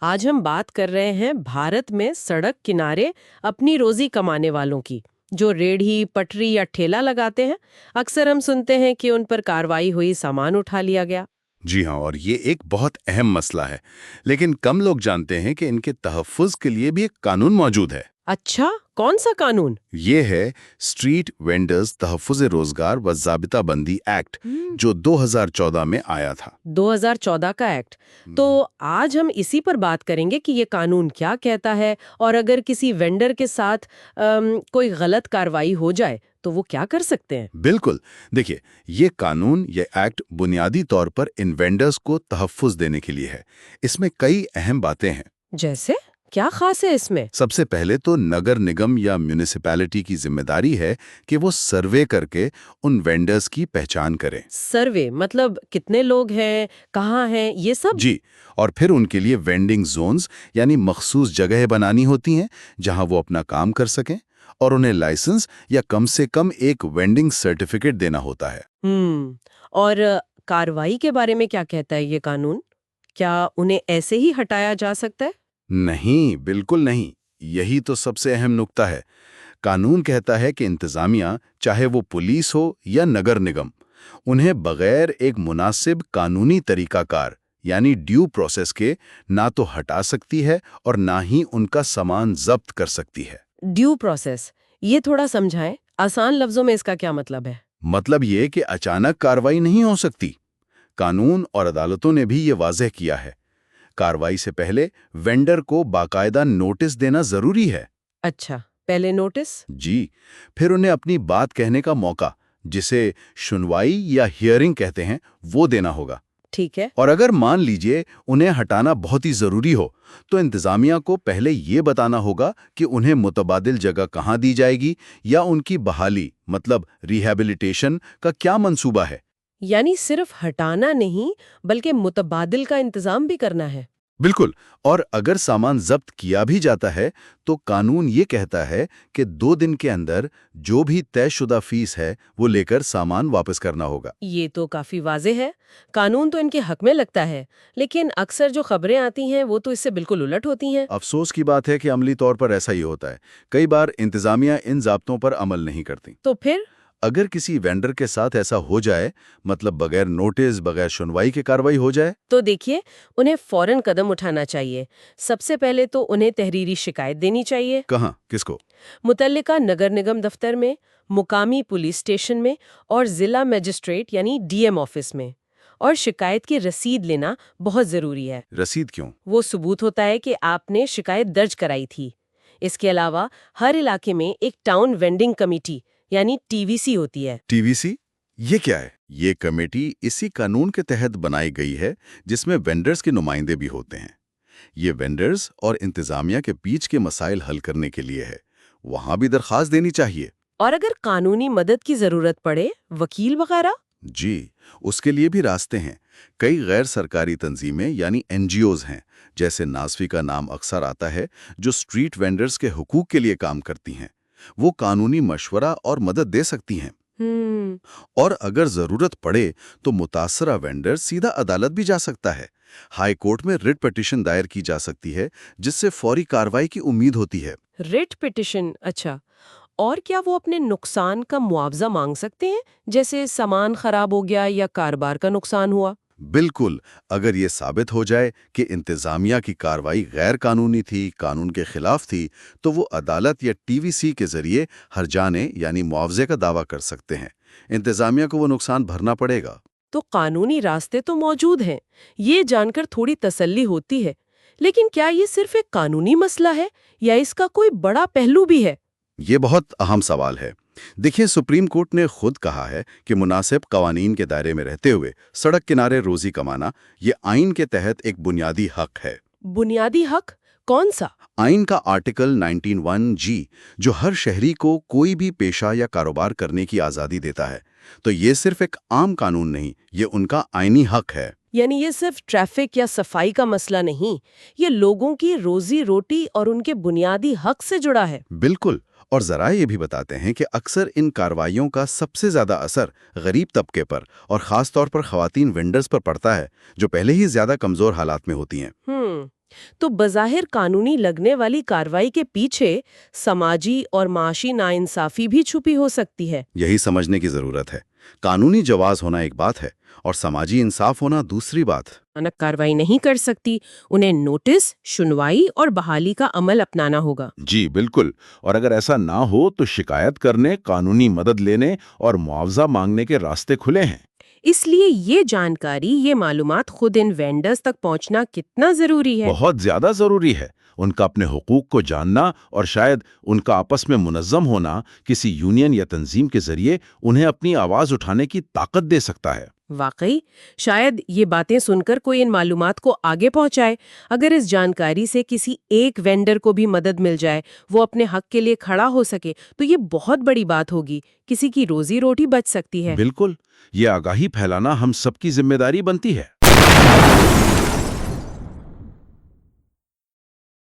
آج ہم بات کر رہے ہیں بھارت میں سڑک کنارے اپنی روزی کمانے والوں کی، جو ریڑھی پٹری یا ٹھیلا لگاتے ہیں۔ اکثر ہم سنتے ہیں کہ ان پر کارروائی ہوئی، سامان اٹھا لیا گیا۔ جی ہاں، اور یہ ایک بہت اہم مسئلہ ہے، لیکن کم لوگ جانتے ہیں کہ ان کے تحفظ کے لیے بھی ایک قانون موجود ہے۔ اچھا، کون سا قانون؟ یہ ہے اسٹریٹ وینڈرز تحفظ روزگار و ضابطہ بندی ایکٹ، جو 2014 میں آیا تھا۔ 2014 کا ایکٹ۔ تو آج ہم اسی پر بات کریں گے کہ یہ قانون کیا کہتا ہے، اور اگر کسی وینڈر کے ساتھ کوئی غلط کارروائی ہو جائے تو وہ کیا کر سکتے ہیں؟ بالکل، دیکھیے، یہ قانون، یہ ایکٹ بنیادی طور پر ان وینڈرز کو تحفظ دینے کے لیے ہے۔ اس میں کئی اہم باتیں ہیں۔ جیسے کیا خاص ہے اس میں؟ سب سے پہلے تو نگر نگم یا میونسپیلٹی کی ذمہ داری ہے کہ وہ سروے کر کے ان وینڈرز کی پہچان کریں۔ سروے مطلب کتنے لوگ ہیں، کہاں ہیں، یہ سب؟ جی، اور پھر ان کے لیے وینڈنگ زونز یعنی مخصوص جگہیں بنانی ہوتی ہیں جہاں وہ اپنا کام کر سکیں، اور انہیں لائسنس یا کم سے کم ایک وینڈنگ سرٹیفکیٹ دینا ہوتا ہے۔ اور کارروائی کے بارے میں کیا کہتا ہے یہ قانون؟ کیا انہیں ایسے ہی ہٹایا جا سکتا ہے؟ نہیں، بالکل نہیں، یہی تو سب سے اہم نکتہ ہے۔ قانون کہتا ہے کہ انتظامیہ، چاہے وہ پولیس ہو یا نگر نگم، انہیں بغیر ایک مناسب قانونی طریقہ کار یعنی ڈیو پروسیس کے نہ تو ہٹا سکتی ہے اور نہ ہی ان کا سامان ضبط کر سکتی ہے۔ ڈیو پروسیس، یہ تھوڑا سمجھائیں، آسان لفظوں میں اس کا کیا مطلب ہے؟ مطلب یہ کہ اچانک کارروائی نہیں ہو سکتی۔ قانون اور عدالتوں نے بھی یہ واضح کیا ہے۔ کارروائی سے پہلے وینڈر کو باقاعدہ نوٹس دینا ضروری ہے۔ اچھا، پہلے نوٹس؟ جی، پھر انہیں اپنی بات کہنے کا موقع، جسے سنوائی یا ہیئرنگ کہتے ہیں، وہ دینا ہوگا۔ ٹھیک ہے۔ اور اگر مان لیجئے انہیں ہٹانا بہت ہی ضروری ہو تو انتظامیہ کو پہلے یہ بتانا ہوگا کہ انہیں متبادل جگہ کہاں دی جائے گی، یا ان کی بحالی مطلب ریہیبلیٹیشن کا کیا منصوبہ ہے۔ یعنی صرف ہٹانا نہیں بلکہ متبادل کا انتظام بھی کرنا ہے۔ بالکل، اور اگر سامان ضبط کیا بھی جاتا ہے تو قانون یہ کہتا ہے کہ 2 دن کے اندر جو بھی طے شدہ فیس ہے وہ لے کر سامان واپس کرنا ہوگا۔ یہ تو کافی واضح ہے، قانون تو ان کے حق میں لگتا ہے، لیکن اکثر جو خبریں آتی ہیں وہ تو اس سے بالکل الٹ ہوتی ہیں۔ افسوس کی بات ہے کہ عملی طور پر ایسا ہی ہوتا ہے۔ کئی بار انتظامیہ ان ضابطوں پر عمل نہیں کرتی۔ تو پھر اگر کسی وینڈر کے ساتھ ایسا ہو جائے، مطلب بغیر نوٹس، بغیر سنوائی کے کارروائی ہو جائے، تو دیکھیے، انہیں فوراً قدم اٹھانا چاہیے۔ سب سے پہلے تو انہیں تحریری شکایت دینی چاہیے۔ کہاں، کس کو؟ متعلقہ نگر نگم دفتر میں، مقامی پولیس اسٹیشن میں، اور ضلع مجسٹریٹ یعنی ڈی ایم آفس میں۔ اور شکایت کی رسید لینا بہت ضروری ہے۔ رسید کیوں؟ وہ ثبوت ہوتا ہے کہ آپ نے شکایت درج کرائی تھی۔ اس کے علاوہ ہر علاقے میں ایک ٹاؤن وینڈنگ کمیٹی یعنی ٹی وی سی ہوتی ہے۔ ٹی وی سی؟ یہ کیا ہے؟ یہ کمیٹی اسی قانون کے تحت بنائی گئی ہے جس میں وینڈرز کے نمائندے بھی ہوتے ہیں۔ یہ وینڈرز اور انتظامیہ کے بیچ کے مسائل حل کرنے کے لیے ہے۔ وہاں بھی درخواست دینی چاہیے۔ اور اگر قانونی مدد کی ضرورت پڑے، وکیل وغیرہ؟ جی، اس کے لیے بھی راستے ہیں۔ کئی غیر سرکاری تنظیمیں یعنی این جی اوز ہیں، جیسے ناسوی کا نام اکثر آتا ہے، جو اسٹریٹ وینڈرز کے حقوق کے لیے کام کرتی ہیں۔ وہ قانونی مشورہ اور مدد دے سکتی ہیں۔ اور اگر ضرورت پڑے تو متاثرہ وینڈر سیدھا عدالت بھی جا سکتا ہے۔ ہائی کورٹ میں ریٹ پٹیشن دائر کی جا سکتی ہے، جس سے فوری کارروائی کی امید ہوتی ہے۔ ریٹ پٹیشن، اچھا۔ اور کیا وہ اپنے نقصان کا معاوضہ مانگ سکتے ہیں، جیسے سامان خراب ہو گیا یا کاروبار کا نقصان ہوا؟ بالکل، اگر یہ ثابت ہو جائے کہ انتظامیہ کی کارروائی غیر قانونی تھی، قانون کے خلاف تھی، تو وہ عدالت یا ٹی وی سی کے ذریعے ہرجانے یعنی معاوضے کا دعویٰ کر سکتے ہیں۔ انتظامیہ کو وہ نقصان بھرنا پڑے گا۔ تو قانونی راستے تو موجود ہیں، یہ جان کر تھوڑی تسلی ہوتی ہے۔ لیکن کیا یہ صرف ایک قانونی مسئلہ ہے یا اس کا کوئی بڑا پہلو بھی ہے؟ یہ بہت اہم سوال ہے۔ دیکھیں، سپریم کورٹ نے خود کہا ہے کہ مناسب قوانین کے دائرے میں رہتے ہوئے سڑک کنارے روزی کمانا یہ آئین کے تحت ایک بنیادی حق ہے۔ بنیادی حق کون سا؟ آئین کا آرٹیکل 19(1) جی، جو ہر شہری کو کوئی بھی پیشہ یا کاروبار کرنے کی آزادی دیتا ہے۔ تو یہ صرف ایک عام قانون نہیں، یہ ان کا آئینی حق ہے۔ یعنی یہ صرف ٹریفک یا صفائی کا مسئلہ نہیں، یہ لوگوں کی روزی روٹی اور ان کے بنیادی حق سے جڑا ہے۔ بالکل، اور ذرائع یہ بھی بتاتے ہیں کہ اکثر ان کارروائیوں کا سب سے زیادہ اثر غریب طبقے پر اور خاص طور پر خواتین وینڈرز پر پڑتا ہے، جو پہلے ہی زیادہ کمزور حالات میں ہوتی ہیں۔ تو بظاہر قانونی لگنے والی کارروائی کے پیچھے سماجی اور معاشی ناانصافی بھی چھپی ہو سکتی ہے۔ یہی سمجھنے کی ضرورت ہے۔ قانونی جواز ہونا ایک بات ہے اور سماجی انصاف ہونا دوسری بات۔ اچانک کارروائی نہیں کر سکتی، انہیں نوٹس، سنوائی اور بحالی کا عمل اپنانا ہوگا۔ جی بالکل، اور اگر ایسا نہ ہو تو شکایت کرنے، قانونی مدد لینے اور معاوضہ مانگنے کے راستے کھلے ہیں۔ اس لیے یہ جانکاری، یہ معلومات خود ان وینڈرز تک پہنچنا کتنا ضروری ہے؟ بہت زیادہ ضروری ہے۔ ان کا اپنے حقوق کو جاننا اور شاید ان کا آپس میں منظم ہونا کسی یونین یا تنظیم کے ذریعے انہیں اپنی آواز اٹھانے کی طاقت دے سکتا ہے۔ واقعی، شاید یہ باتیں سن کر کوئی ان معلومات کو آگے پہنچائے۔ اگر اس جانکاری سے کسی ایک وینڈر کو بھی مدد مل جائے، وہ اپنے حق کے لیے کھڑا ہو سکے، تو یہ بہت بڑی بات ہوگی، کسی کی روزی روٹی بچ سکتی ہے۔ بالکل، یہ آگاہی پھیلانا ہم سب کی ذمہ داری بنتی ہے۔